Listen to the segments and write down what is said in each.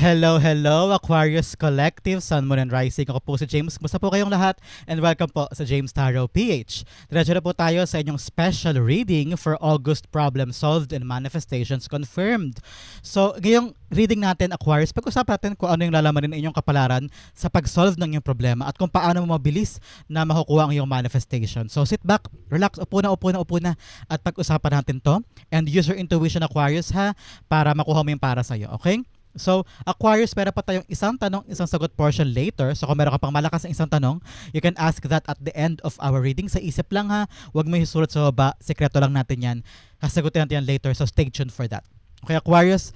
Hello, hello, Aquarius Collective, Sun, Moon, and Rising. Ako po si James. Kumusta po kayong lahat? And welcome po sa James Tarot PH. Diretso na po tayo sa inyong special reading for August Problem Solved and Manifestations Confirmed. So, ngayong reading natin, Aquarius, pag-usapan natin kung ano yung lalamanin ng inyong kapalaran sa pag-solve ng inyong problema at kung paano mo mabilis na makukuha ang iyong manifestation. So, sit back, relax, upo na, at pag-usapan natin to. And use your intuition, Aquarius, ha, para makuha mo yung para sa'yo, okay? So, Aquarius, meron pa tayong isang tanong, isang sagot portion later. So, kung meron ka pang malakas na isang tanong, you can ask that at the end of our reading. Sa isip lang ha, huwag mo isulat sa baba. Sekreto lang natin yan. Kasagutin natin yan later. So, stay tuned for that. Okay, Aquarius,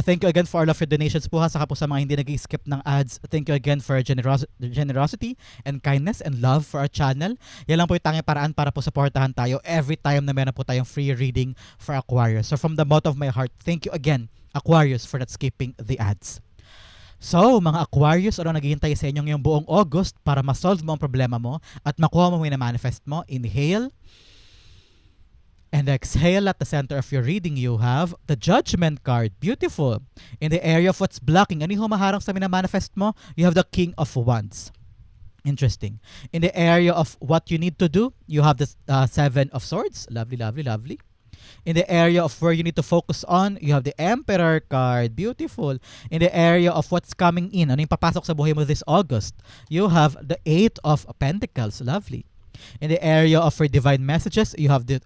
thank you again for all of your donations po ha. Saka po sa mga hindi nag-skip ng ads, thank you again for generosity and kindness and love for our channel. Yan lang po yung tanging paraan para po supportahan tayo every time na meron po tayong free reading for Aquarius. So, from the bottom of my heart, thank you again, Aquarius, for not skipping the ads. So, mga Aquarius, ano naghihintay sa inyo ngayong buong August para ma-solve mo ang problema mo at makuha mo yung manifest mo? Inhale and exhale. At the center of your reading, you have the Judgment card. Beautiful. In the area of what's blocking, ano yung humaharang sa manifest mo? You have the King of Wands. Interesting. In the area of what you need to do, you have the Seven of Swords. Lovely, lovely, lovely. In the area of where you need to focus on, you have the Emperor card. Beautiful. In the area of what's coming in, ano yung papasok sa buhay mo this August, you have the Eight of Pentacles. Lovely. In the area of your divine messages, you have the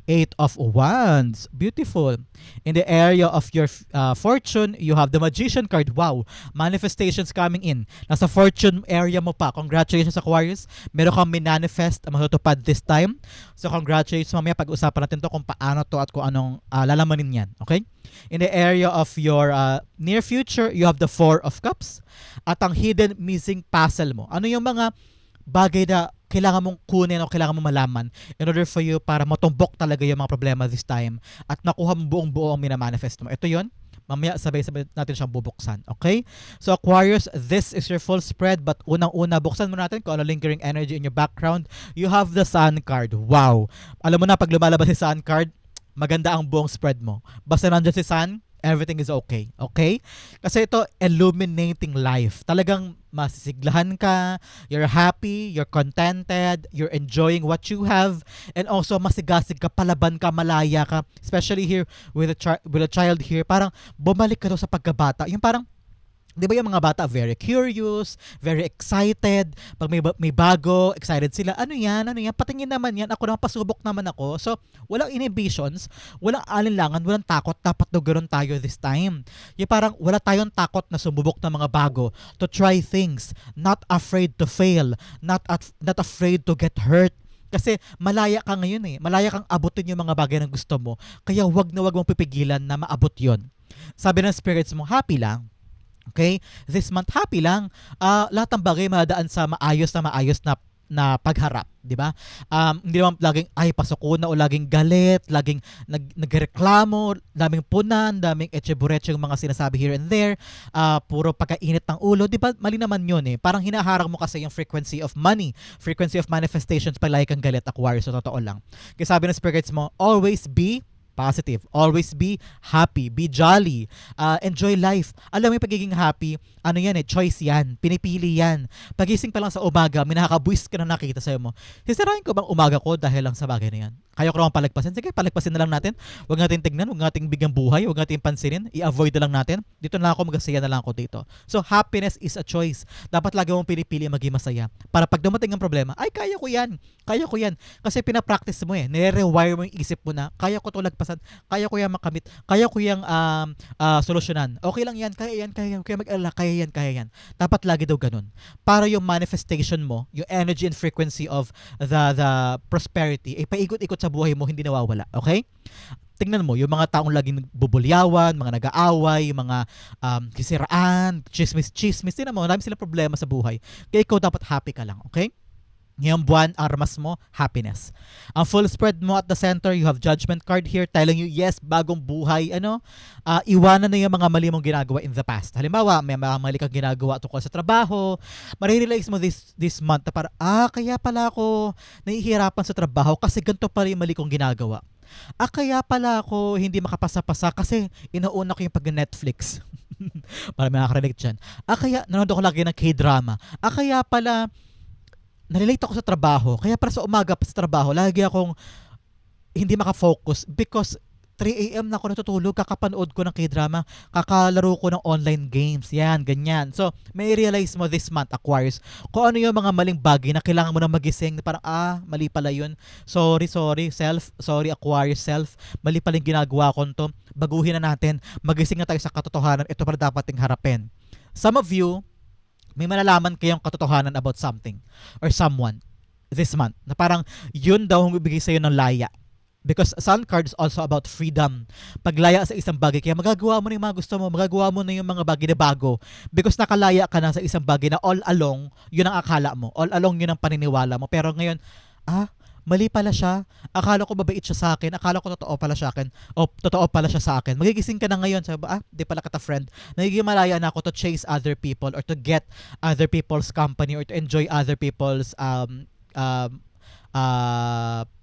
Eight of Wands. Beautiful. In the area of your fortune, you have the Magician card. Wow. Manifestations coming in. Nasa fortune area mo pa. Congratulations, Aquarius. Meron kang minanifest matutupad this time. So, congratulations. Mamaya pag-usapan natin to kung paano to at kung anong lalamanin yan. Okay? In the area of your near future, you have the Four of Cups. At ang hidden missing puzzle mo. Ano yung mga bagay na kailangan mong kunin o kailangan mong malaman in order for you para matumbok talaga yung mga problema this time at nakuha mo buong-buo ang minamanifest mo. Ito yon. Mamaya sabay-sabay natin siyang bubuksan. Okay? So Aquarius, this is your full spread but unang-una, buksan mo natin kung ano lingering energy in your background. You have the Sun card. Wow! Alam mo na, pag lumalabas si Sun card, maganda ang buong spread mo. Basta nandiyan si Sun, everything is okay. Okay? Kasi ito, illuminating life. Talagang masisiglahan ka, you're happy, you're contented, you're enjoying what you have, and also masigasig ka, palaban ka, malaya ka. Especially here with a child here, parang bumalik ka to sa pagkabata. Yung parang, di ba yung mga bata very curious, very excited, pag may bago, excited sila, ano yan, patingin naman yan, ako naman, pasubok naman ako. So, walang inhibitions, walang alinlangan, walang takot, dapat daw ganoon tayo this time. Yung parang wala tayong takot na sumubok ng mga bago, to try things, not afraid to fail, not afraid to get hurt. Kasi malaya ka ngayon malaya kang abutin yung mga bagay na gusto mo, kaya wag na wag mong pipigilan na maabot yon. Sabi ng spirits mo, happy lang. Okay? This month, happy lang. Lahat ng bagay madaan sa maayos na pagharap, di ba? Hindi naman laging pasok na o laging galit, laging nagreklamo, daming punan, daming etchebureche yung mga sinasabi here and there, puro pagkainit ng ulo, di ba? Mali naman yun Parang hinaharang mo kasi yung frequency of money, frequency of manifestations pag lagi kang galit, Aquarius, so totoo lang. Kaya sabi ng spirits mo, always be positive. Always be happy. Be jolly. Enjoy life. Alam mo yung pagiging happy, ano yan choice yan. Pinipili yan. Pagising pa lang sa umaga, may nakakabuwis ka na nakikita sa'yo mo. Sisirahin ko bang umaga ko dahil lang sa bagay na yan? Kaya ko naman palagpasin. Sige, palagpasin na lang natin. Huwag natin tignan, huwag natin bigyan buhay, huwag natin pansinin. I-avoid na lang natin. Dito na ako, magasaya na lang ako dito. So, happiness is a choice. Dapat lagi mong pinipili maging masaya. Para pag dumating ang problema, ay, kaya ko yan. Kaya ko yan. Kasi pinapractice mo nire-rewire mo yung isip mo na, kaya ko to lagpasan, kaya ko yan makamit, kaya ko yung solusyonan. Okay lang yan, kaya mag-alala, kaya yan. Dapat lagi daw ganun. Para yung manifestation mo, yung energy and frequency of the prosperity, paikot-ikot sa buhay mo, hindi nawawala. Okay? Tingnan mo, yung mga taong laging bubulyawan, mga nag-aaway, yung mga kisiraan, chismis, tingnan mo, marami silang problema sa buhay. Kaya ikaw dapat happy ka lang. Okay? Ngayong buwan, armas mo, happiness. Ang full spread mo at the center, you have Judgment card here telling you, yes, bagong buhay, iwanan na yung mga mali mong ginagawa in the past. Halimbawa, may mga mali kang ginagawa tungkol sa trabaho, marirealize mo this month na para, kaya pala ako nahihirapan sa trabaho kasi ganito pala yung mali kong ginagawa. Kaya pala ako hindi makapasa-pasa kasi inuuna ko yung pag-Netflix. Para may nakaka-relate dyan. Kaya nanonood ako lagi ng K-drama. Kaya pala nalilate ako sa trabaho. Kaya para sa umaga pa sa trabaho, lagi akong hindi makafocus because 3 a.m. na ako natutulog, kakapanood ko ng K-drama, kakalaro ko ng online games, yan, ganyan. So, may realize mo this month, Aquarius, kung ano yung mga maling bagay na kailangan mo na magising, parang, mali pala yun. Sorry, sorry, Aquarius self, mali pala yung ginagawa ko to. Baguhin na natin, magising na tayo sa katotohanan, ito pala dapat ting harapin. Some of you, may malalaman kayong katotohanan about something or someone this month, na parang yun daw ang bibigay sa'yo ng laya. Because Sun card is also about freedom. Paglaya sa isang bagay, kaya magagawa mo na yung mga gusto mo, magagawa mo na yung mga bagay na bago. Because nakalaya ka na sa isang bagay na all along, yun ang akala mo. All along, yun ang paniniwala mo. Pero ngayon, mali pala siya. Akala ko mabait siya sa akin. Akala ko totoo pala siya akin. O totoo pala siya sa akin. Magigising ka na ngayon. Sabi ba, di pala kita friend. Nagiging malaya na ako to chase other people or to get other people's company or to enjoy other people's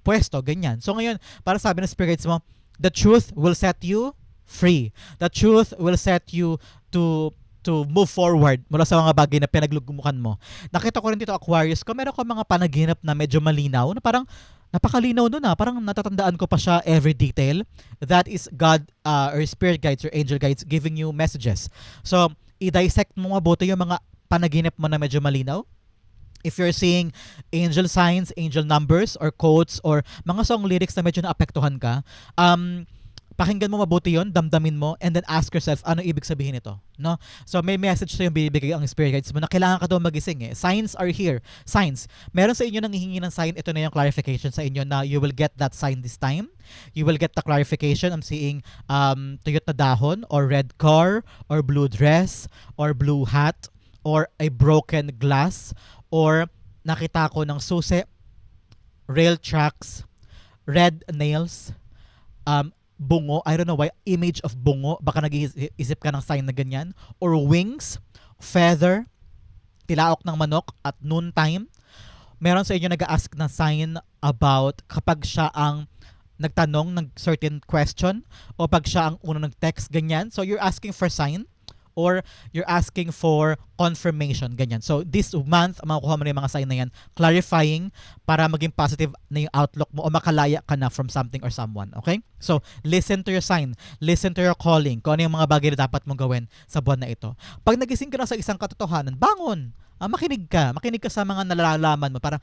pwesto, ganyan. So ngayon, para sabi ng spirits mo, the truth will set you free. The truth will set you to move forward mula sa mga bagay na pinaglugmukan mo. Nakita ko rin dito, Aquarius, kung meron ko mga panaginip na medyo malinaw, na parang napakalinaw nun parang natatandaan ko pa siya every detail. That is God or spirit guides or angel guides giving you messages. So, i-dissect mo mabuti yung mga panaginip mo na medyo malinaw. If you're seeing angel signs, angel numbers, or quotes, or mga song lyrics na medyo naapektuhan ka, pakinggan mo mabuti yon, damdamin mo, and then ask yourself, ano ibig sabihin ito? No? So may message sa'yo bibigay ang spirit guides mo na kailangan ka daw magising Signs are here. Signs. Meron sa inyo nang hihingi ng sign, ito na yung clarification sa inyo na you will get that sign this time. You will get the clarification. I'm seeing tuyot na dahon, or red car, or blue dress, or blue hat, or a broken glass, or nakita ko ng susi, rail tracks, red nails, bungo, I don't know why, image of bungo, baka nag-iisip ka ng sign na ganyan, or wings, feather, tilaok ng manok at noontime. Meron sa inyo nag-ask na sign about kapag siya ang nagtanong ng certain question o pag siya ang unang nag-text, ganyan. So you're asking for sign or you're asking for confirmation, ganyan. So this month, makukuha mo na yung mga sign na yan, clarifying para maging positive na yung outlook mo o makalaya ka na from something or someone, okay? So listen to your sign, listen to your calling, kung ano yung mga bagay na dapat mong gawin sa buwan na ito. Pag nagising ka na sa isang katotohanan, bangon! Makinig ka sa mga nalalaman mo, parang,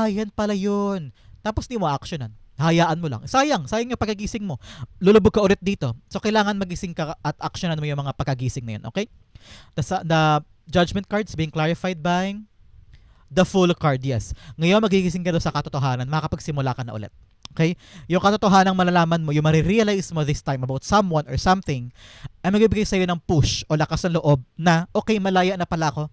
yan pala yun. Tapos di mo actionan. Hayaan mo lang. Sayang yung pagkagising mo. Lulubog ka ulit dito. So, kailangan magising ka at actionan mo yung mga pagkagising na yun. Okay? The judgment cards being clarified by the Fool card. Yes. Ngayon, magigising ka doon sa katotohanan. Makakapagsimula ka na ulit. Okay? Yung katotohanan malalaman mo, yung marirealize mo this time about someone or something, ay magbibigay sa'yo ng push o lakas ng loob na, okay, malaya na pala ako.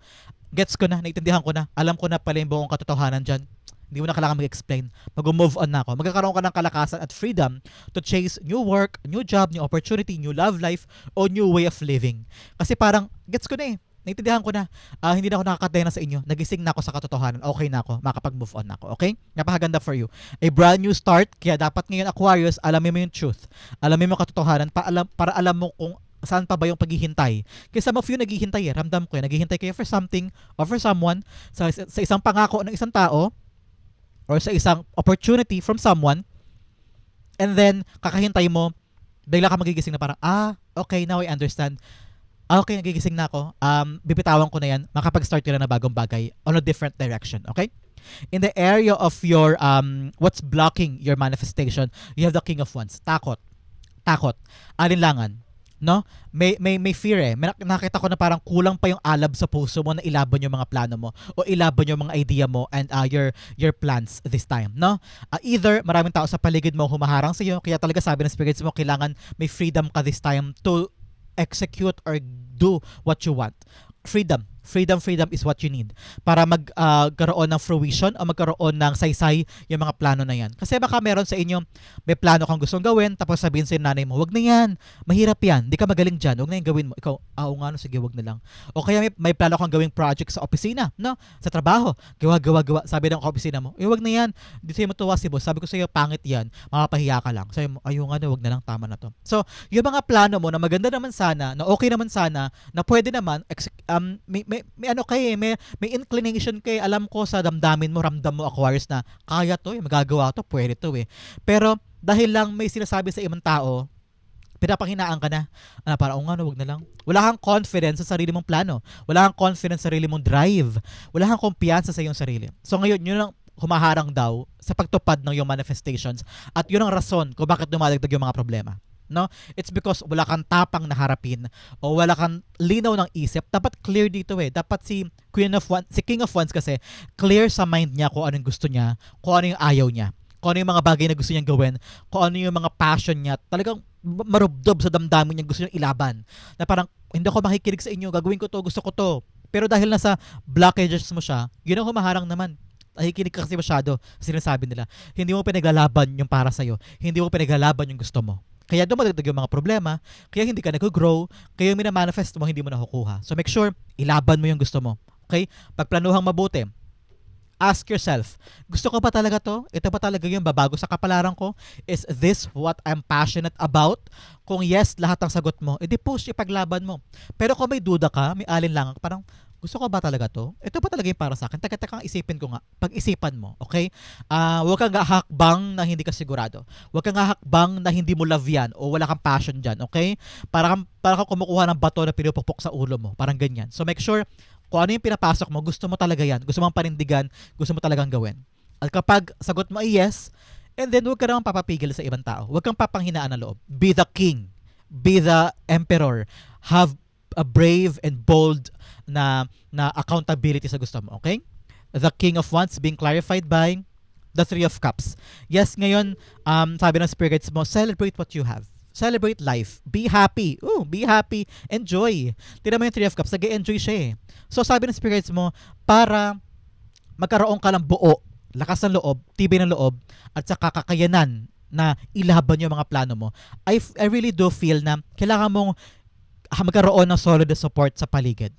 Gets ko na, naiintindihan ko na, alam ko na pala yung buong katotohanan dyan. Hindi mo na kailangan mag-explain. Mag-move on na ako. Magkakaroon ka ng kalakasan at freedom to chase new work, new job, new opportunity, new love life, o new way of living. Kasi parang, gets ko na naiintindihan ko na, hindi na ako nakakadena sa inyo. Nagising na ako sa katotohanan. Okay na ako. Makapag-move on na ako. Okay? Napakaganda for you. A brand new start. Kaya dapat ngayon, Aquarius, alamin mo yung truth. Alamin mo katotohanan para alam mo kung saan pa ba yung paghihintay. Kasi some of you naghihintay Ramdam ko naghihintay kayo for something or for someone, sa isang pangako ng isang tao, or sa isang opportunity from someone, and then, kakahintay mo, bigla ka magigising na parang, okay, now I understand. Okay, nagigising na ako. Bibitawan ko na yan. Makapag-start ka na bagong bagay on a different direction. Okay? In the area of your, what's blocking your manifestation, you have the King of Wands. Takot. Alinlangan. No? May fear May nakita ko na parang kulang pa yung alab sa puso mo na ilaban yung mga plano mo o ilaban yung mga idea mo and your plans this time, no? Either maraming tao sa paligid mo humaharang sa iyo, kaya talaga sabi ng spirits mo kailangan may freedom ka this time to execute or do what you want. Freedom freedom is what you need para magkaroon ng fruition o magkaroon ng saysay yung mga plano na yan. Kasi baka meron sa inyo, may plano kang gustong gawin, tapos sabihin sa nanay mo, wag na yan, mahirap yan, di ka magaling dyan, wag na yung gawin mo. Ikaw, oo nga, no, sige, wag na lang. O kaya may plano kang gawing project sa opisina, no? Sa trabaho, gawa. Sabi ng opisina mo, wag na yan, di sa'yo matuwa si boss, sabi ko sa'yo, pangit yan, mapapahiya ka lang. Sabi mo, ayun nga, no, wag na lang, tama na to. So, yung mga plano mo na maganda naman sana, na okay naman sana, na pwede naman, may ano kay may inclination kay, alam ko sa damdamin mo, ramdam mo, Aquarius, na kaya to, magagawa to, pwede to Pero dahil lang may sinasabi sa ibang tao, pinapanghinaan ka na. Para, nga, no, wag na lang. Wala kang confidence sa sarili mong plano. Wala kang confidence sa sarili mong drive. Wala kang kumpiyansa sa iyong sarili. So ngayon, yun ang humaharang daw sa pagtupad ng iyong manifestations, at yun ang rason kung bakit dumadagdag yung mga problema. No? It's because wala kang tapang na harapin o wala kang linaw ng isip. Dapat clear dito Dapat si King of Wands kasi clear sa mind niya kung anong gusto niya, kung ano yung ayaw niya, kung ano yung mga bagay na gusto niyang gawin, kung ano yung mga passion niya. Talagang marubdob sa damdamin niya, gusto niyang ilaban. Na parang, hindi ako makikinig sa inyo, gagawin ko to, gusto ko to. Pero dahil nasa blockages mo siya, yun ang humaharang naman. Nakikinig ka kasi masyado sa sinasabi nila. Hindi mo pinaglalaban yung para sa'yo. Hindi mo pinaglalaban yung gusto mo. Kaya dumadagdag yung mga problema, kaya hindi ka nag-grow, kaya yung minamanifest mo, hindi mo nakukuha. So make sure, ilaban mo yung gusto mo. Okay? Pagplanuhang mabuti, ask yourself, gusto ko ba talaga to? Ito ba talaga yung babago sa kapalaran ko? Is this what I'm passionate about? Kung yes, lahat ng sagot mo, edi push, ipaglaban mo. Pero kung may duda ka, may alinlangan, parang, gusto ko ba talaga to? Ito ba talaga yung para sa akin? Teka, isipin ko nga. Pag-isipan mo, okay? Huwag kang hakbang na hindi ka sigurado. Huwag kang hakbang na hindi mo love yan o wala kang passion dyan, okay? Para kang kumukuha ng bato na pinupukpok sa ulo mo. Parang ganyan. So make sure, kung ano yung pinapasok mo, gusto mo talaga yan. Gusto mong panindigan, gusto mo talagang gawin. At kapag sagot mo ay yes, and then huwag ka naman papapigil sa ibang tao. Huwag kang papanghinaan ng loob. Be the king. Be the emperor. Have a brave and bold na accountability sa gusto mo, okay? The King of Wands being clarified by the Three of Cups. Yes, ngayon, sabi ng spirit guides mo, celebrate what you have. Celebrate life. Be happy. Be happy. Enjoy. Tignan mo yung Three of Cups, nag-enjoy siya So sabi ng spirit guides mo, para magkaroon ka ng buo, lakas ng loob, tibay ng loob, at saka kakayanan na ilaban yung mga plano mo, I really do feel na kailangan mong magkaroon ng solid support sa paligid.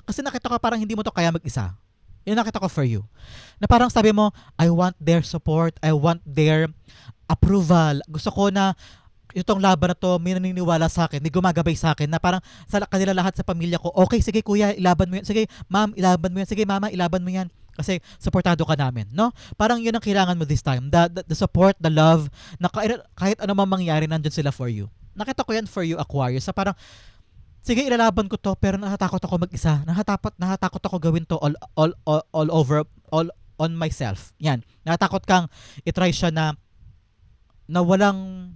Kasi nakita ko parang hindi mo to kaya mag-isa. Yun nakita ko for you. Na parang sabi mo, I want their support, I want their approval. Gusto ko na itong laban na to, may naniniwala sa akin, may gumagabay sa akin, na parang sa kanila lahat sa pamilya ko, okay, sige kuya, ilaban mo yan. Sige, ma'am, ilaban mo yan. Sige, mama, ilaban mo yan. Kasi supportado ka namin, no? Parang yun ang kailangan mo this time. The support, the love, na kahit ano mang mangyari, nandun sila for you. Nakita ko yan for you, Aquarius, sa parang, sige, ilalaban ko to, pero natatakot ako mag-isa. Natatakot ako gawin to all over, all on myself. Yan. Natatakot kang itry siya na walang,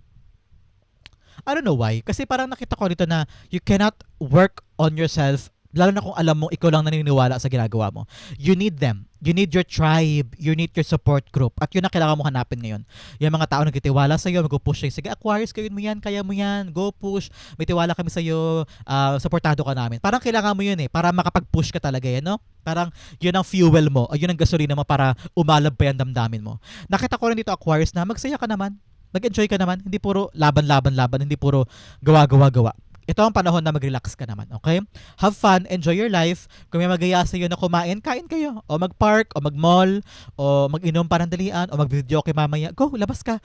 I don't know why. Kasi parang nakita ko dito na you cannot work on yourself, lalo na kung alam mo ikaw lang naniniwala sa ginagawa mo. You need them. You need your tribe. You need your support group. At yun ang kailangan mo hanapin ngayon. Yung mga tao nagtitiwala sa'yo, mag-push sa'yo. Sige, Aquarius, gawin mo yan, kaya mo yan. Go push. May tiwala kami sa'yo. Supportado ka namin. Parang kailangan mo yun para makapag-push ka talaga yan, no? Parang yun ang fuel mo. Yun ang gasolina mo para umalab pa yan damdamin mo. Nakita ko rin dito, Aquarius, na magsaya ka naman. Mag-enjoy ka naman. Hindi puro laban. Hindi puro gawa. Ito ang panahon na mag-relax ka naman, okay? Have fun, enjoy your life. Kung may magaya sa iyo na kumain, kain kayo. O mag-park, o mag-mall, o mag-inom panandalian, o mag-video kay mamaya. Go, labas ka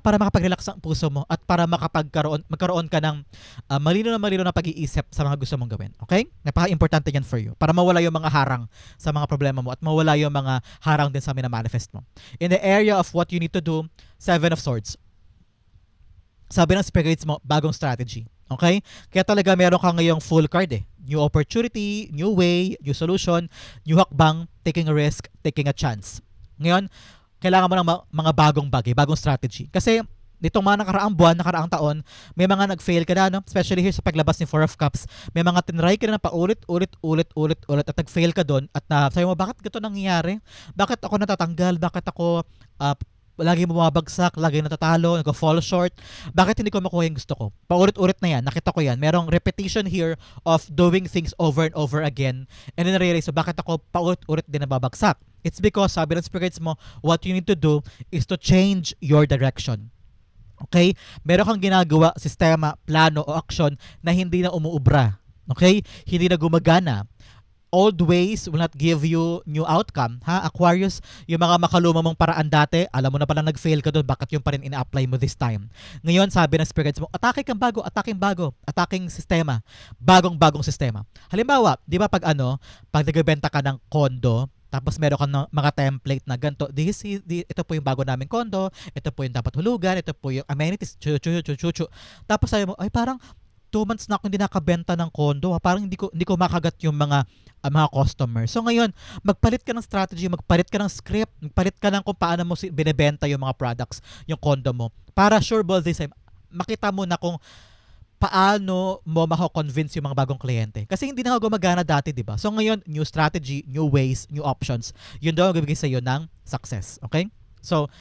para makapag-relax ang puso mo at para magkaroon ka ng malino na pag-iisip sa mga gusto mong gawin, okay? Napaka-importante yan for you para mawala yung mga harang sa mga problema mo at mawala yung mga harang din sa manifest mo. In the area of what you need to do, Seven of Swords. Sabi ng spirits mo, bagong strategy. Okay? Kaya talaga meron ka ngayong full card New opportunity, new way, new solution, new hakbang, taking a risk, taking a chance. Ngayon, kailangan mo ng mga bagong bagay, bagong strategy. Kasi nitong mga nakaraang buwan, nakaraang taon, may mga nag-fail ka na, no? Especially here sa paglabas ni Four of Cups. May mga tinry ka na paulit-ulit at nag-fail ka doon at sabi mo, bakit ganito nangyayari? Bakit ako natatanggal? Bakit ako lagi bumabagsak, lagi natatalo, nag-fall short. Bakit hindi ko makuha yung gusto ko? Paulit-ulit na yan, nakita ko yan. Merong repetition here of doing things over and over again. And then na-realize, so bakit ako paulit-ulit din nababagsak? It's because, sabi ng spirits mo, what you need to do is to change your direction. Okay? Meron kang ginagawa, sistema, plano o aksyon na hindi na umuubra. Okay? Hindi na gumagana. Old ways will not give you new outcome. Ha? Aquarius, yung mga makaluma mong paraan dati, alam mo na pala nag-fail ka doon, bakit yung pa rin ina-apply mo this time? Ngayon, sabi ng spirits mo, atake kang bago, ataking sistema, bagong-bagong sistema. Halimbawa, di ba pag nagbebenta ka ng kondo, tapos meron ka ng mga template na ganito, ito po yung bago naming kondo, ito po yung dapat hulugan, ito po yung amenities, chu. Tapos sabi mo, ay parang 2 months na ako hindi nakabenta ng kondo, parang hindi ko makagat yung mga customer. So ngayon, magpalit ka ng strategy, magpalit ka ng script, magpalit ka ng kung paano mo binebenta yung mga products, yung kondo mo. Para sure ball this time, makita mo na kung paano mo mako-convince yung mga bagong kliyente. Kasi hindi na gumagana dati, di ba? So ngayon, new strategy, new ways, new options. Yun daw ang bibigay sa iyo ng success. Okay? So,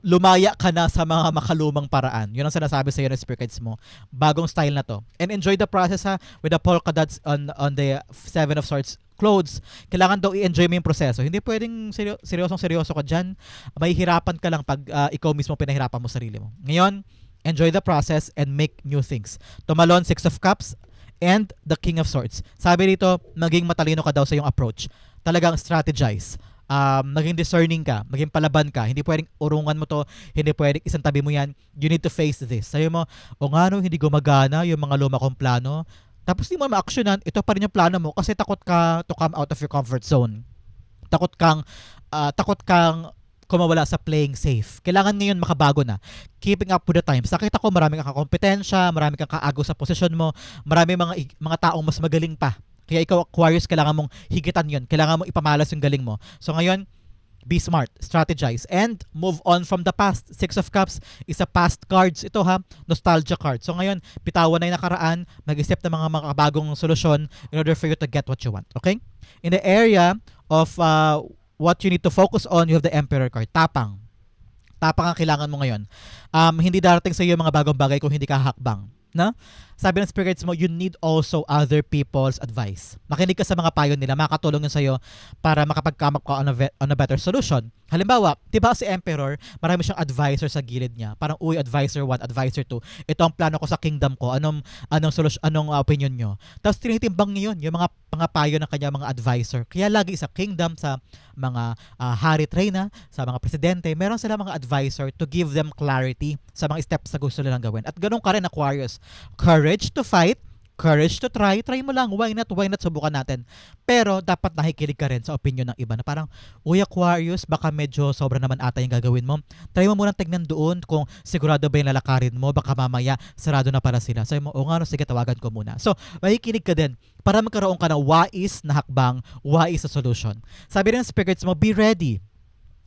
lumaya ka na sa mga makalumang paraan. Yun ang sinasabi sa iyo ng spirits mo. Bagong style na to. And enjoy the process with the polka dots on the Seven of Swords clothes. Kailangan daw i-enjoy mo yung proseso. Hindi pwedeng seryoso ka dyan. Mahihirapan ka lang pag ikaw mismo pinahirapan mo sarili mo. Ngayon, enjoy the process and make new things. Tumalon, Six of Cups, and the King of Swords. Sabi dito, maging matalino ka daw sa iyong approach. Talagang strategize. Maging discerning ka, maging palaban ka. Hindi pwedeng urungan mo to, hindi pwedeng isang tabi mo yan. You need to face this. Sabi mo, hindi gumagana yung mga luma kong plano. Tapos hindi mo ma-actionan, ito pa rin yung plano mo kasi takot ka to come out of your comfort zone. Takot kang kumawala sa playing safe. Kailangan ngayon makabago na. Keeping up with the times. Nakita ko marami kang kakompetensya, marami kang kaago sa posisyon mo, marami mga taong mas magaling pa. Kaya ikaw, Aquarius, kailangan mong higitan yun. Kailangan mong ipamalas yung galing mo. So ngayon, be smart, strategize, and move on from the past. Six of Cups is a past cards. Ito nostalgia card. So ngayon, bitawan na yung nakaraan, mag-isip ng mga makabagong solusyon in order for you to get what you want. Okay? In the area of what you need to focus on, you have the Emperor card. Tapang ang kailangan mo ngayon. Hindi darating sa iyo mga bagong bagay kung hindi ka hakbang. No? Sabi ng spirits mo, you need also other people's advice. Makinig ka sa mga payo nila, makakatulong yun sa'yo para makapag-come up ka on a better solution. Halimbawa, di ba si Emperor, marami siyang advisor sa gilid niya. Parang, advisor 1, advisor 2. Ito ang plano ko sa kingdom ko. Anong opinion nyo? Tapos tinitimbang niyo yun, yung mga payo ng kanya mga advisor. Kaya lagi sa kingdom, sa mga hari reyna, sa mga presidente, meron sila mga advisor to give them clarity sa mga steps na gusto nilang gawin. At ganun ka rin, Aquarius. Courage to fight, courage to try mo lang, why not, subukan natin. Pero dapat nakikinig ka rin sa opinion ng iba na parang, Aquarius, baka medyo sobra naman ata yung gagawin mo. Try mo munang tignan doon kung sigurado ba yung lalakarin mo, baka mamaya sarado na para sila. Sabi mo, sige, tawagan ko muna. So, makikinig ka din para magkaroon ka ng wais na hakbang, wais na solution. Sabi rin ng spirits mo, be ready.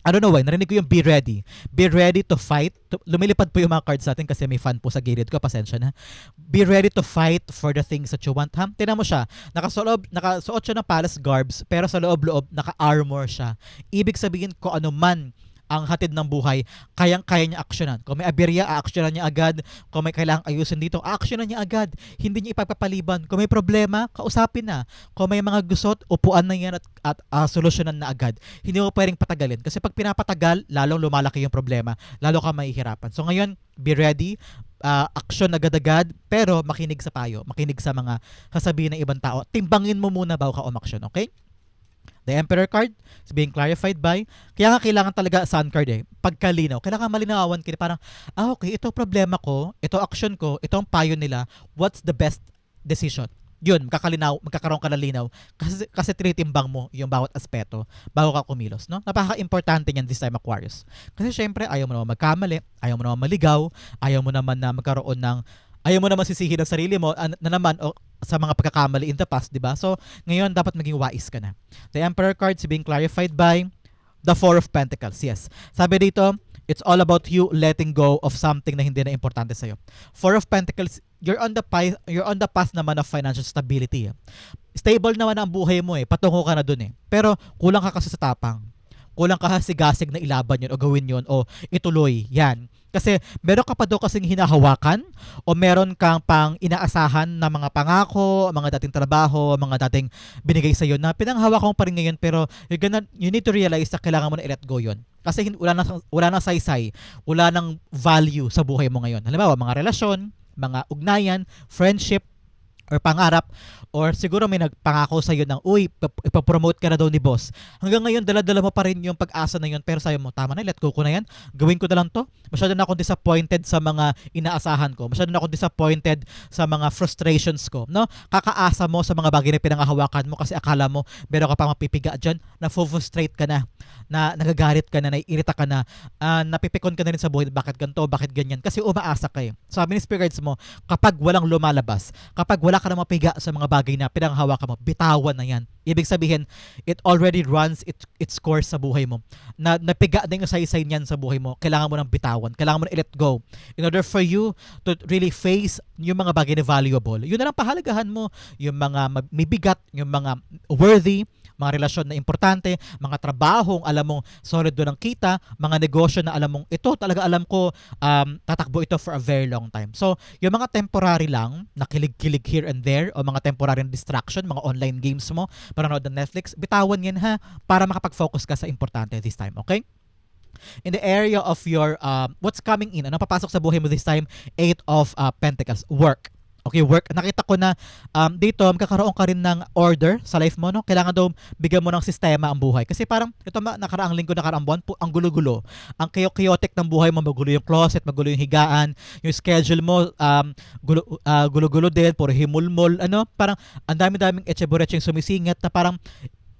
I don't know why, narinig ko yung be ready. Be ready to fight. Lumilipad po yung mga cards natin kasi may fan po sa gilid ko, pasensya na. Be ready to fight for the things that you want. Tingnan mo siya, nakasuot siya ng palace garbs, pero sa loob-loob, naka-armor siya. Ibig sabihin ko ano man ang hatid ng buhay, kayang-kaya niya aksyonan. Kung may aberya, aksyonan niya agad. Kung may kailangang ayusin dito, aksyonan niya agad. Hindi niya ipapapaliban. Kung may problema, kausapin na. Kung may mga gusot, upuan na yan at solusyonan na agad. Hindi mo pwedeng patagalin. Kasi pag pinapatagal, lalong lumalaki yung problema. Lalo ka mahihirapan. So ngayon, be ready. Aksyon agad-agad, pero makinig sa payo. Makinig sa mga kasabihin ng ibang tao. Timbangin mo muna bago ka umaksyon, okay? The Emperor card is being clarified by, kaya nga kailangan talaga Sun card pagkalinaw. Kailangan malinawan ka, parang, okay, ito problema ko, ito action ko, ito ang payo nila, what's the best decision? Yun, magkakaroon ka ng linaw kasi tinitimbang mo yung bawat aspeto bago ka kumilos, no? Napaka-importante niyan this time, Aquarius. Kasi syempre, ayaw mo naman magkamali, ayaw mo naman maligaw, ayaw mo naman na magkaroon ng ayaw mo naman sisihin ang sarili mo na naman sa mga pagkakamali in the past, di ba? So, ngayon, dapat maging wise ka na. The Emperor card is being clarified by the Four of Pentacles. Yes. Sabi dito, it's all about you letting go of something na hindi na importante sa'yo. Four of Pentacles, you're on the path naman of financial stability. Stable naman ang buhay mo patungo ka na dun Pero, kulang ka kasi sa tapang. kulang ka hasigasig na ilaban yun o gawin yun o ituloy. Yan. Kasi meron ka pa daw kasing hinahawakan o meron kang pang inaasahan na mga pangako, mga dating trabaho, mga dating binigay sa'yo na pinanghawakan mo pa rin ngayon pero you need to realize na kailangan mo na i-let go yun. Kasi wala na saysay, wala nang value sa buhay mo ngayon. Halimbawa, mga relasyon, mga ugnayan, friendship, or pangarap, or siguro may nagpangako sa iyo ng, uy, ipapromote ka na daw ni boss. Hanggang ngayon, dala-dala mo pa rin yung pag-asa na yun, pero sabi mo, tama na, let go ko na yan. Gawin ko na lang to. Masyado na akong disappointed sa mga inaasahan ko. Masyado na akong disappointed sa mga frustrations ko. No? Kakaasa mo sa mga bagay na pinangahawakan mo kasi akala mo, meron ka pang mapipiga dyan, na-frustrate ka na nagagalit ka na, naiirita ka na, napipikon ka na rin sa buhay, bakit ganito, bakit ganyan, kasi umaasa ka eh. Sabi ni Spirits mo, kapag walang lumalabas, kapag wala ka na mapiga sa mga bagay na pinanghawakan mo, bitawan na yan. Ibig sabihin, it already runs its course sa buhay mo. Napiga na yung saysay niyan sa buhay mo, kailangan mo nang bitawan, kailangan mo nang i-let go. In order for you to really face yung mga bagay na valuable, yun na lang pahalagahan mo, yung mga may bigat, yung mga worthy, mga relasyon na importante, mga trabahong alam mong solid doon ang kita, mga negosyo na alam mong ito talaga alam ko tatakbo ito for a very long time. So, yung mga temporary lang, na kilig-kilig here and there, o mga temporary distraction, mga online games mo, paranood ng Netflix, bitawan yan ha, para makapag-focus ka sa importante this time, okay? In the area of your, what's coming in, ano papasok sa buhay mo this time? 8 of Pentacles, work. Okay, work. Nakita ko na dito magkakaroon ka rin ng order sa life mo, no? Kailangan daw bigyan mo ng sistema ang buhay. Kasi parang ito nakaraang linggo, nakaraang buwan, ang gulo-gulo. Ang chaotic ng buhay mo, magulo yung closet, magulo yung higaan, yung schedule mo, gulo-gulo din, puro himulmol, ano? Parang ang dami-daming etcheborecheng sumisingit na parang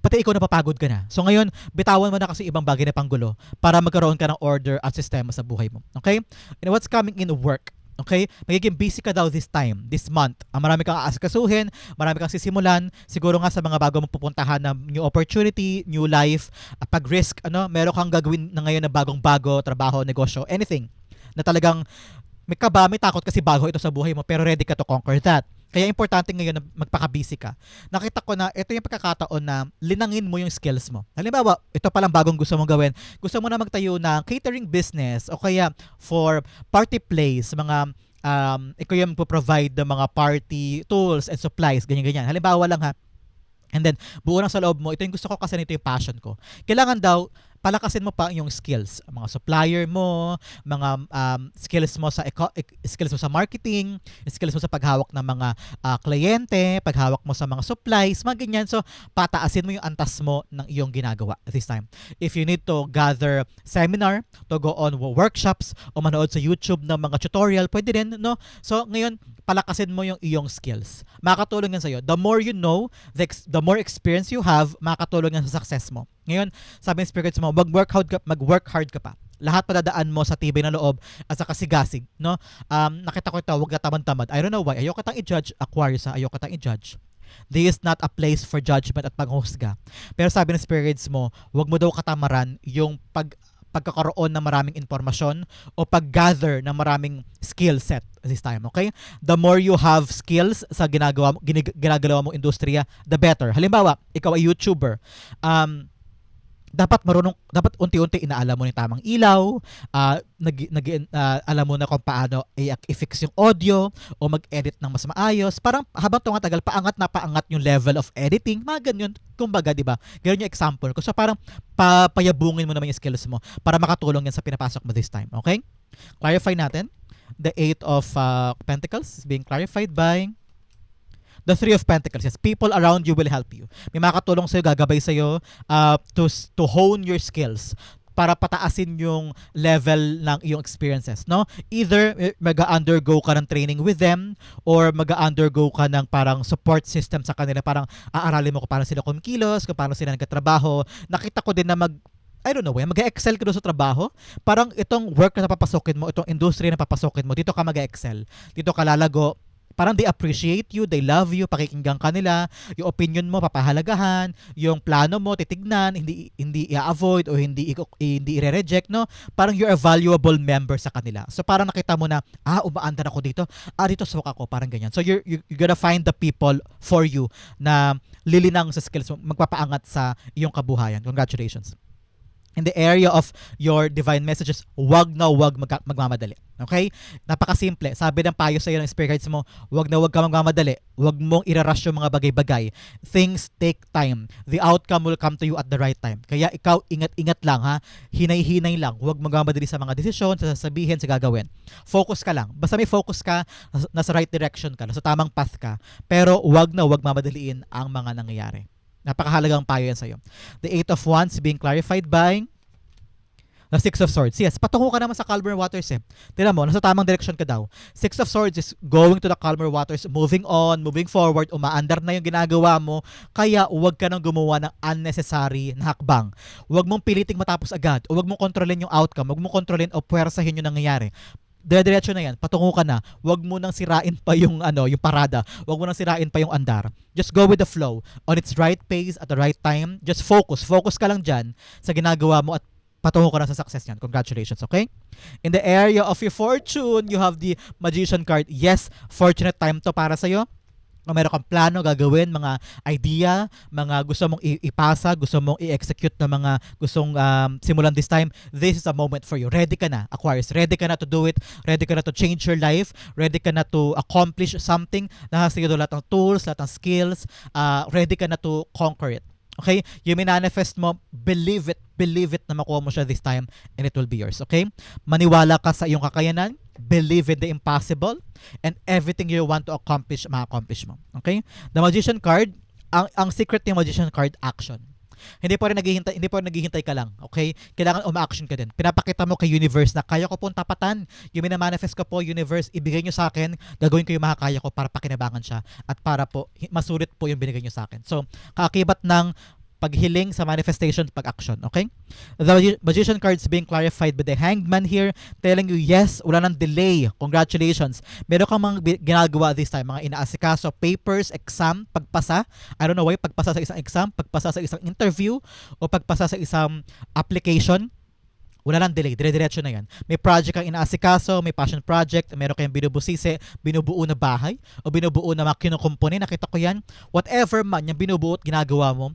pati ikaw napapagod ka na. So ngayon, bitawan mo na kasi ibang bagay na panggulo para magkaroon ka ng order at sistema sa buhay mo. Okay? And what's coming in work? Okay? Magiging busy ka daw this time, this month. Marami kang aasikasuhin, marami kang sisimulan, siguro nga sa mga bago mong pupuntahan na new opportunity, new life, pag-risk, meron kang gagawin na ngayon na bagong-bago, trabaho, negosyo, anything na talagang may kaba, may takot kasi bago ito sa buhay mo pero ready ka to conquer that. Kaya importante ngayon na magpaka-busy ka. Nakita ko na ito yung pagkakataon na linangin mo yung skills mo. Halimbawa, ito palang bagong gusto mong gawin. Gusto mo na magtayo ng catering business o kaya for party place, mga ikaw yung provide ng mga party tools and supplies, ganyan-ganyan. Halimbawa lang ha. And then, buo lang sa loob mo, ito yung gusto ko kasi nito yung passion ko. Kailangan daw, palakasin mo pa yung skills, mga supplier mo, mga skills mo sa marketing, skills mo sa paghawak ng mga kliyente, paghawak mo sa mga supplies, mga ganyan. So, pataasin mo yung antas mo ng iyong ginagawa this time. If you need to gather seminar, to go on workshops, o manood sa YouTube ng mga tutorial, pwede rin, no? So, ngayon, palakasin mo yung iyong skills. Makakatulong yan sa'yo. The more you know, the more experience you have, makakatulong yan sa success mo. Ngayon, sabi ng spirits mo, mag-work hard ka pa. Lahat padadaan mo sa tibay na loob at sa kasigasig, no? Nakita ko ito, huwag ka tamad-tamad. I don't know why. Ayoko kitang i-judge, Aquarius, ayoko kitang i-judge. This is not a place for judgment at paghusga. Pero sabi ng spirits mo, huwag mo daw katamaran yung pagkakaroon ng maraming informasyon o pag-gather ng maraming skill set this time, okay? The more you have skills sa ginagalawa mong industriya, the better. Halimbawa, ikaw ay YouTuber. Dapat unti-unti inaalam mo yung tamang ilaw, alam mo na kung paano i-fix yung audio o mag-edit ng mas maayos. Parang habang tumatagal, paangat yung level of editing, mga ganyan. Kumbaga, di ba? Ganyan yung example ko. So parang payabungin mo naman yung skills mo para makatulong yan sa pinapasok mo this time. Okay? Clarify natin. The 8 of Pentacles is being clarified by the 3 of Pentacles. Yes, people around you will help you. May makakatulong sa'yo, gagabay sa'yo to hone your skills para pataasin yung level ng iyong experiences, no? Either mag-undergo ka ng training with them or mag-undergo ka ng parang support system sa kanila. Parang aaralin mo kung paano sila kumikilos, kung paano sila nagkatrabaho. Nakita ko din na I don't know, mag-excel ka doon sa trabaho. Parang itong work na papasokin mo, itong industry na papasokin mo, dito ka mag-excel. Dito ka lalago. Parang they appreciate you, they love you, pakikinggan ka nila, yung opinion mo papahalagahan, yung plano mo titignan, hindi i-avoid o hindi i-reject, no? Parang you're a valuable member sa kanila. So parang nakita mo na, umaandar ako dito, dito suka ako, parang ganyan. So you're gonna find the people for you na lilinang sa skills mo, magpapaangat sa iyong kabuhayan. Congratulations. In the area of your divine messages, wag na wag magmamadali. Okay? Napakasimple. Sabi ng payo sa iyo ng spirit guides mo, wag na wag ka magmamadali. Wag mong irarush yung mga bagay-bagay. Things take time. The outcome will come to you at the right time. Kaya ikaw, ingat-ingat lang ha. Hinay-hinay lang. Wag magmamadali sa mga desisyon, sa sasabihin, sa gagawin. Focus ka lang. Basta may focus ka, nasa right direction ka, nasa tamang path ka. Pero wag na wag mamadaliin ang mga nangyayari. Napakahalagang payo yan sa'yo. The Eight of Wands being clarified by the Six of Swords. Yes, patungo ka naman sa calmer waters eh. Tignan mo, nasa tamang direction ka daw. Six of Swords is going to the calmer waters, moving on, moving forward, umaandar na yung ginagawa mo, kaya huwag ka nang gumawa ng unnecessary na hakbang. Huwag mong piliting matapos agad, o huwag mong kontrolin yung outcome, huwag mong kontrolin o puwersahin yung nangyayari. Diretso na yan, patungo ka na. Huwag mo nang sirain pa yung yung parada. Huwag mo nang sirain pa yung andar. Just go with the flow. On its right pace at the right time. Just focus. Focus ka lang dyan sa ginagawa mo at patungo ka na sa success niyan. Congratulations, okay? In the area of your fortune, you have the Magician card. Yes, fortunate time to para sa'yo. Kung meron kang plano, gagawin, mga idea, mga gusto mong ipasa, gusto mong i-execute na mga gustong simulan this time, this is a moment for you. Ready ka na, Aquarius. Ready ka na to do it. Ready ka na to change your life. Ready ka na to accomplish something. Nahasig doon lahat ng tools, lahat ng skills. Ready ka na to conquer it. Okay? Yung minanifest mo, believe it na makuha mo siya this time and it will be yours. Okay? Maniwala ka sa iyong kakayanan, believe in the impossible, and everything you want to accomplish, ma-accomplish mo. Okay? The Magician card, ang secret ng Magician card, action. Hindi po rin naghihintay ka lang, okay? Kailangan uma-action ka din. Pinapakita mo kay universe na kaya ko pong tapatan. Yung minamanifest ko po, universe, ibigay nyo sa akin, gagawin ko yung makakaya ko para pakinabangan siya at para po masulit po yung binigay nyo sa akin. So, kaakibat ng paghiling sa manifestation, pag-action, okay? The Magician cards being clarified with the Hanged Man here, telling you, yes, wala nang delay. Congratulations. Meron kang mga ginagawa this time, mga inaasikaso, papers, exam, pagpasa. I don't know why, pagpasa sa isang exam, pagpasa sa isang interview, o pagpasa sa isang application. Wala lang delay, dire-diretso na yan. May project kang inaasikaso, may passion project, meron kayong binubusisi, binubuo na bahay, o binubuo na mga kinukumpuni, nakita ko yan. Whatever man yung binubuo at ginagawa mo,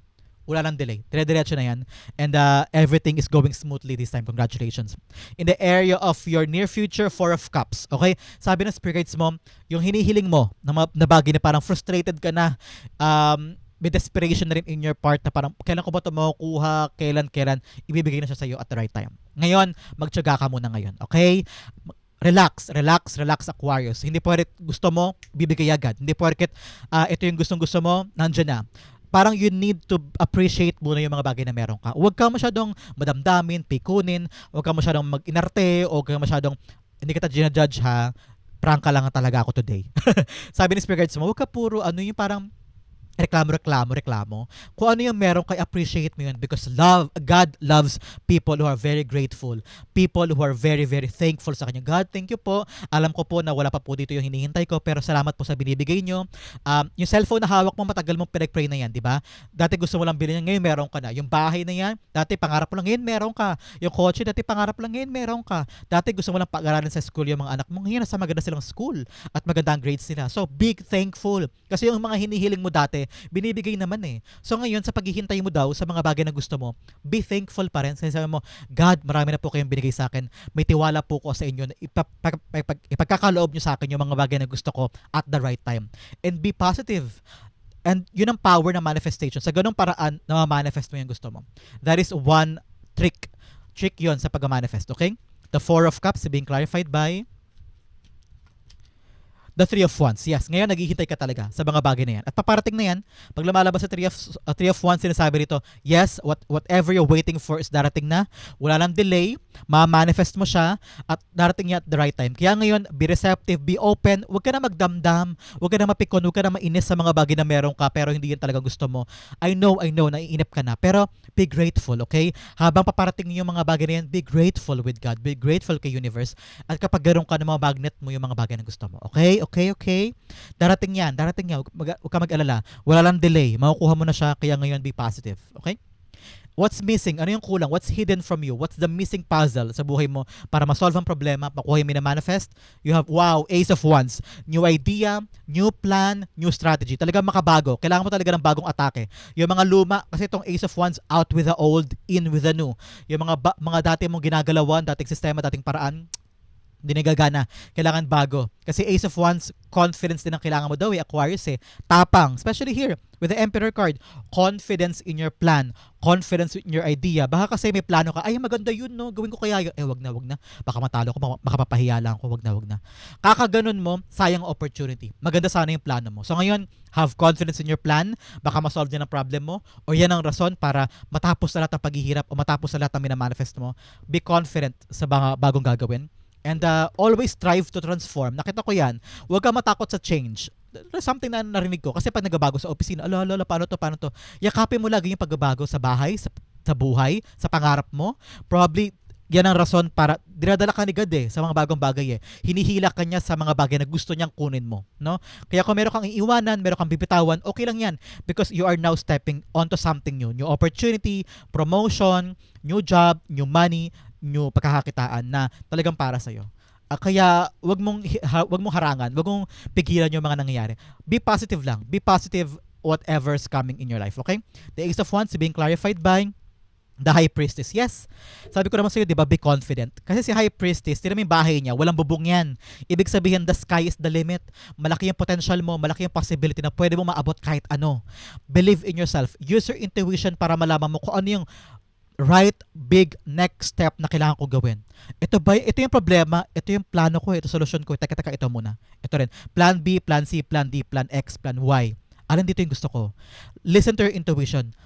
wala lang delay. Dire-diretso na yan. And everything is going smoothly this time. Congratulations. In the area of your near future, Four of Cups. Okay? Sabi ng spirit guides mo, yung hinihiling mo na bagay na parang frustrated ka na, may desperation na rin in your part na parang kailan ko ba ito makukuha, kailan, ibibigay na siya sa iyo at the right time. Ngayon, magtiyaga ka muna ngayon. Okay? Relax Aquarius. Hindi porket gusto mo, bibigay agad. Hindi porket ito yung gustong-gusto mo, nandiyan na. Parang you need to appreciate muna yung mga bagay na meron ka. Huwag ka masyadong madamdamin, pikunin, huwag ka masyadong mag-inarte, huwag ka masyadong, hindi kita ginajudge ha, prank ka lang talaga ako today. Sabi ni Spirit Guides mo, huwag ka puro, yung parang, reklamo. Kung ano yung meron kay appreciate mo yun because God loves people who are very grateful. People who are very, very thankful sa kanya. God, thank you po. Alam ko po na wala pa po dito yung hinihintay ko pero salamat po sa binibigay nyo. Yung cellphone na hawak mo, matagal mong pinag-pray na yan, di ba? Dati gusto mo lang bilhin yan, ngayon meron ka na. Yung bahay na yan, dati pangarap mo lang ngayon, meron ka. Yung kotse, dati pangarap lang ngayon, meron ka. Dati gusto mo lang pag-aralin sa school yung mga anak mo, ngayon nasa maganda silang school at maganda ang grades nila. So, big thankful. Kasi yung mga hinihiling mo dati, binibigay naman eh. So ngayon, sa paghihintay mo daw sa mga bagay na gusto mo, be thankful pa rin. Sabi mo, God, marami na po kayong binigay sa akin. May tiwala po ko sa inyo na ipagkakaloob nyo sa akin yung mga bagay na gusto ko at the right time. And be positive. And yun ang power ng manifestation. Sa ganung paraan na ma-manifest mo yung gusto mo. That is one trick. Trick yun sa pag-manifest, okay? The Four of Cups being clarified by the Three of Wands. Yes, ngayon naghihintay ka talaga sa mga bagay na yan. At paparating na yan, pag lumalabas sa Three of Wands, sinasabi rito, yes, whatever you're waiting for is darating na. Wala lang delay, ma-manifest mo siya, at darating niya at the right time. Kaya ngayon, be receptive, be open, huwag ka na magdamdam, huwag ka na mapikon, huwag ka na mainis sa mga bagay na meron ka, pero hindi yan talaga gusto mo. I know, naiinip ka na, pero be grateful, okay? Habang paparating yung mga bagay na yan, be grateful with God, be grateful kay universe, at kapag garon ka ng mga magnet mo yung mga bagay na gusto mo, okay? Okay. Darating yan. Huwag ka mag-alala. Wala lang delay. Makukuha mo na siya, kaya ngayon be positive. Okay? What's missing? Ano yung kulang? What's hidden from you? What's the missing puzzle sa buhay mo para ma-solve ang problema, makuha yung manifest? You have, wow, Ace of Wands. New idea, new plan, new strategy. Talagang makabago. Kailangan mo talaga ng bagong atake. Yung mga luma, kasi itong Ace of Wands, out with the old, in with the new. Yung mga dati mong ginagalawan, dating sistema, dating paraan, hindi nagagana. Kailangan bago. Kasi Ace of Wands, confidence din ang kailangan mo daw Aquarius Tapang. Especially here, with the Emperor card. Confidence in your plan. Confidence in your idea. Baka kasi may plano ka, ay maganda yun, no? Gawin ko kaya yun. Wag na. Baka matalo ko, baka papahiya lang ako. Wag na. Kakaganon mo, sayang opportunity. Maganda sana yung plano mo. So ngayon, have confidence in your plan. Baka masolve niya ang problem mo. O yan ang rason para matapos na lahat ng paghihirap o matapos na lahat ng minamanifest mo. Be confident sa mga bagong gagawin. And always strive to transform. Nakita ko yan. Huwag ka matakot sa change. Something na narinig ko. Kasi pag nagbabago sa opisina, ala, paano to? Yakapin mo lagi yung pagbabago sa bahay, sa buhay, sa pangarap mo. Probably, yan ang rason para dinadala ka ni God sa mga bagong bagay Hinihila ka niya sa mga bagay na gusto niyang kunin mo, no? Kaya kung meron kang iiwanan, meron kang bibitawan, okay lang yan because you are now stepping onto something new. New opportunity, promotion, new job, new money, new pagkakakitaan na talagang para sa iyo. Kaya wag mong harangan, wag mong pigilan yung mga nangyayari. Be positive lang. Be positive whatever's coming in your life, okay? The Ace of Wands being clarified by the High Priestess. Yes. Sabi ko naman sa iyo, 'di ba, be confident. Kasi si High Priestess, tira mo yung bahay niya, walang bubong 'yan. Ibig sabihin, the sky is the limit. Malaki yung potential mo, malaki yung possibility na pwede mo maabot kahit ano. Believe in yourself. Use your intuition para malaman mo kung ano yung right big next step na kailangan ko gawin. Ito yung problema, ito yung plano ko, ito solusyon ko. Teka, ito muna. Ito rin. Plan B, plan C, plan D, plan X, plan Y. Alin dito yung gusto ko? Listen to your intuition.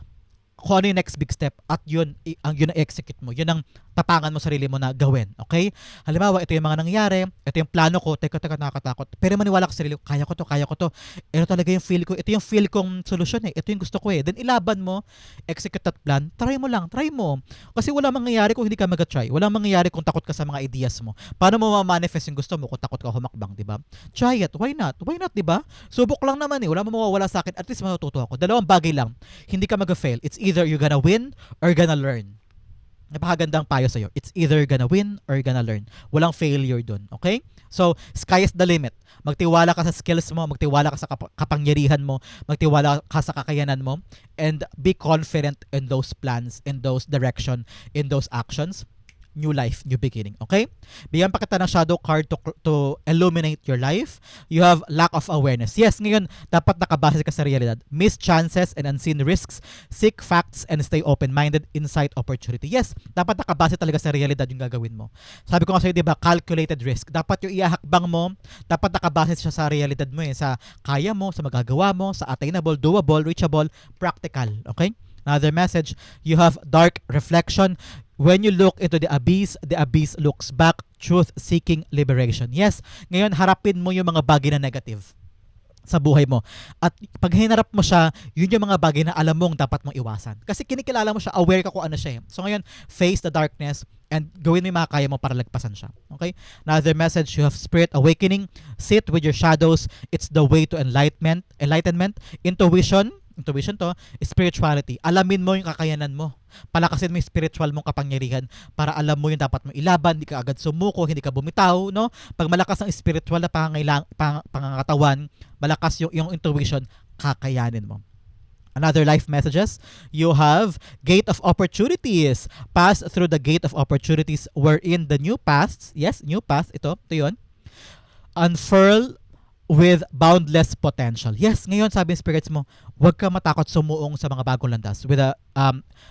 Kung ano yung next big step at yun ang execute mo. Yun ang tapangan mo sarili mo na gawin. Okay? Halimbawa, ito yung mga nangyayari, ito yung plano ko, teka, nakakatakot. Pero maniwala ka sa sarili ko, kaya ko to. Ito talaga yung feel ko. Ito yung feel kong solusyon Ito yung gusto ko Then ilaban mo, execute that plan. Try mo. Kasi wala mangyayari kung hindi ka mag-try. Wala mangyayari kung takot ka sa mga ideas mo. Paano mo ma-manifest yung gusto mo kung takot ka humakbang, di ba? Try it. Why not, di ba? Subok lang naman Wala mo mawawala sa akin. At least matututo ako. Dalawang bagay lang. Hindi ka mag-fail. It's either you're gonna win or gonna learn. Napakagandang payo sa'yo. It's either gonna win or gonna learn. Walang failure dun. Okay? So, sky is the limit. Magtiwala ka sa skills mo, magtiwala ka sa kapangyarihan mo, magtiwala ka sa kakayanan mo, and be confident in those plans, in those direction, in those actions. New life, new beginning. Okay? Bigyan pa kita ng shadow card to illuminate your life. You have lack of awareness. Yes, ngayon, dapat nakabase ka sa realidad. Miss chances and unseen risks. Seek facts and stay open-minded. Insight opportunity. Yes, dapat nakabase talaga sa realidad yung gagawin mo. Sabi ko nga sa'yo, di ba, calculated risk. Dapat yung iahakbang mo, dapat nakabase siya sa realidad mo sa kaya mo, sa magagawa mo, sa attainable, doable, reachable, practical. Okay? Another message, you have dark reflection. When you look into the abyss looks back. Truth-seeking liberation. Yes, ngayon harapin mo yung mga bagay na negative sa buhay mo. At pag hinarap mo siya, yun yung mga bagay na alam mong dapat mong iwasan. Kasi kinikilala mo siya, aware ka kung ano siya. So ngayon, face the darkness and gawin mo yung mga kaya mo para lagpasan siya. Okay? Another message, you have spirit awakening. Sit with your shadows. It's the way to enlightenment. Intuition to, spirituality. Alamin mo yung kakayanan mo. Palakasin mo yung spiritual mong kapangyarihan para alam mo yung dapat mo ilaban, hindi ka agad sumuko, hindi ka bumitaw, no? Pag malakas ang spiritual na pangangatawan, malakas yung intuition, kakayanin mo. Another life messages, you have gate of opportunities. Pass through the gate of opportunities wherein the new paths, yes, new path, ito yun, unfurl with boundless potential. Yes, ngayon sabi ng spirits mo, huwag ka matakot sumuong sa mga bagong landas. With a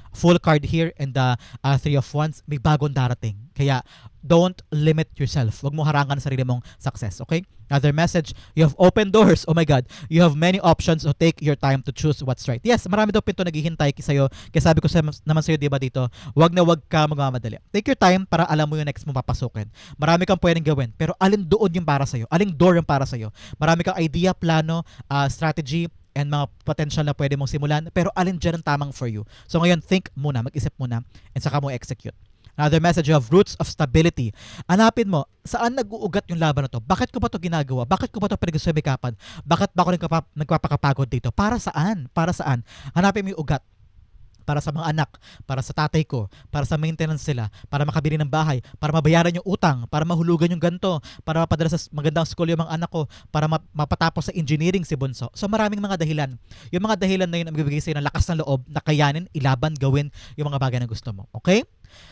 full card here and the Three of Wands, may bagong darating. Kaya, don't limit yourself. Huwag mo harangan sa sarili mong success. Okay? Another message, you have open doors. Oh my God. You have many options, so take your time to choose what's right. Yes, marami daw pinto naghihintay sa'yo. Kaya sabi ko naman sa'yo, diba dito, huwag ka magmamadali. Take your time para alam mo yung next mo papasukin. Marami kang pwedeng gawin, pero alin doon yung para sa'yo? Aling door yung para sa'yo? Marami kang idea, plano, strategy, and mga potential na pwede mong simulan, pero alin dyan ang tamang for you. So ngayon, think muna, mag-isip muna, and saka mo execute. Another message, you have roots of stability. Hanapin mo, saan nag-uugat yung laban na to? Bakit ko ba to ginagawa? Bakit ko ba to pinagsusumikapan? Bakit ba ako nagpapakapagod dito? Para saan? Hanapin mo yung ugat. para sa mga anak, para sa tatay ko, para sa maintenance sila, para makabili ng bahay, para mabayaran yung utang, para mahulugan yung ganto, para mapadala sa magandang school yung mga anak ko, para mapatapos sa engineering si Bunso. So maraming mga dahilan. Yung mga dahilan na yun ang magbibigay sa'yo ng lakas ng loob na kayanin, ilaban, gawin yung mga bagay na gusto mo. Okay?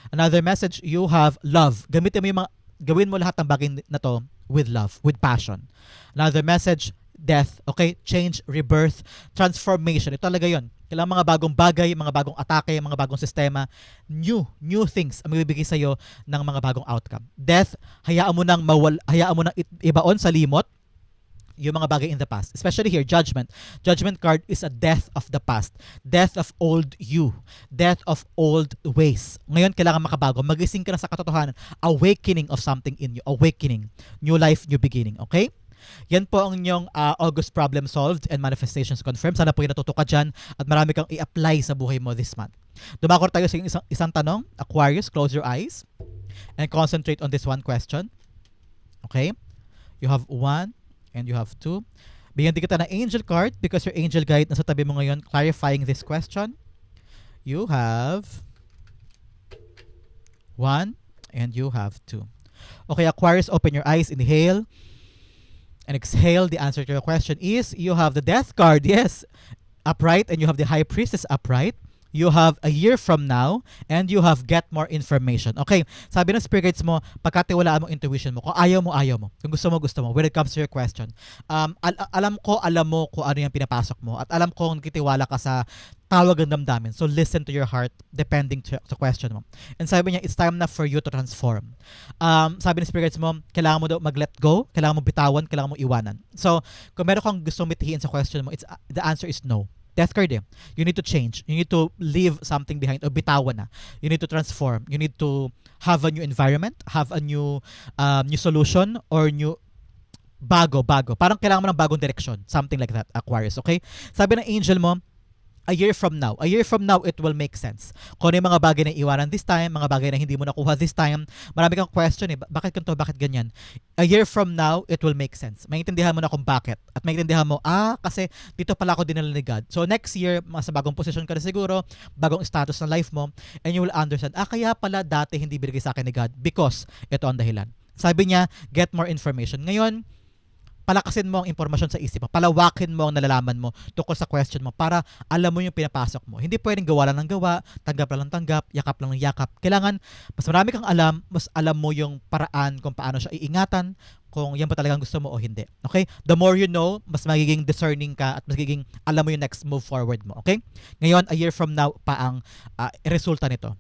Another message, you have love. Gawin mo lahat ng bagay na to with love, with passion. Another message, death. Okay? Change, rebirth, transformation. Ito talaga yun. Kailangan mga bagong bagay, mga bagong atake, mga bagong sistema, new things ang magbibigay sa iyo ng mga bagong outcome. Death, hayaan mo nang ibaon sa limot yung mga bagay in the past. Especially here, judgment. Judgment card is a death of the past. Death of old you. Death of old ways. Ngayon, kailangan makabago. Magising ka na sa katotohanan. Awakening of something in you. Awakening. New life, new beginning. Okay? Yan po ang inyong August problem solved and manifestations confirmed. Sana po yung natuto ka dyan at marami kang i-apply sa buhay mo this month. Dumakor tayo sa isang tanong. Aquarius, close your eyes and concentrate on this one question. Okay? You have 1 and you have 2. Bigyan din kita ng angel card because your angel guide nasa tabi mo ngayon clarifying this question. You have 1 and you have 2. Okay, Aquarius, open your eyes. Inhale. And exhale. The answer to your question is you have the death card, yes, upright, and you have the high priestess upright. You have a year from now, and you have get more information. Okay, sabi ng spirit guides mo, pagkatiwalaan mo intuition mo. Kung ayaw mo. Kung gusto mo. When it comes to your question. Alam mo kung ano yung pinapasok mo. At alam ko kung nagtitiwala ka sa tawag ng damdamin. So listen to your heart depending sa question mo. And sabi niya, it's time na for you to transform. Sabi ng spirit guides mo, kailangan mo daw mag-let go, kailangan mo bitawan, kailangan mo iwanan. So, kung meron kang gustong mitihin sa question mo, the answer is no. Death card eh. You need to change. You need to leave something behind o bitawan na. You need to transform. You need to have a new environment, have a new solution or new bago. Parang kailangan mo ng bagong direction. Something like that, Aquarius. Okay? Sabi ng angel mo, a year from now, it will make sense. Kung ano yung mga bagay na iwanan this time, mga bagay na hindi mo nakuha this time, marami kang question eh, bakit ganito, bakit ganyan? A year from now, it will make sense. Maintindihan mo na kung bakit. At maintindihan mo, kasi dito pala ako dinala ni God. So next year, sa bagong position ka na siguro, bagong status ng life mo, and you will understand, kaya pala dati hindi binigay sa akin ni God because ito ang dahilan. Sabi niya, get more information. Ngayon, palakasin mo ang impormasyon sa isip mo, palawakin mo ang nalalaman mo tungkol sa question mo para alam mo yung pinapasok mo. Hindi pwedeng gawa lang ng gawa, tanggap lang ng tanggap, yakap lang ng yakap. Kailangan, mas marami kang alam, mas alam mo yung paraan kung paano siya iingatan, kung yan ba talagang gusto mo o hindi. Okay? The more you know, mas magiging discerning ka at mas magiging alam mo yung next move forward mo. Okay? Ngayon, a year from now pa ang resulta nito.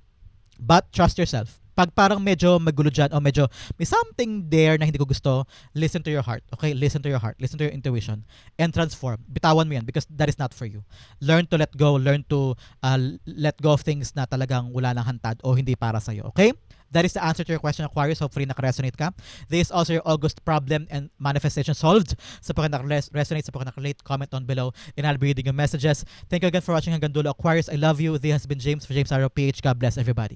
But trust yourself. Pag parang medyo magulo dyan o medyo may something there na hindi ko gusto, listen to your heart. Okay? Listen to your heart. Listen to your intuition. And transform. Bitawan mo yan because that is not for you. Learn to let go. Learn to let go of things na talagang wala nang hantad o hindi para sa'yo. Okay? That is the answer to your question, Aquarius. Hopefully, nakaresonate ka. This is also your August problem and manifestation solved. Sa pag nakaresonate, sa pag nakarelate, comment down below and I'll be reading your messages. Thank you again for watching hanggang dulo. Aquarius, I love you. This has been James for James Arrow PH. God bless everybody.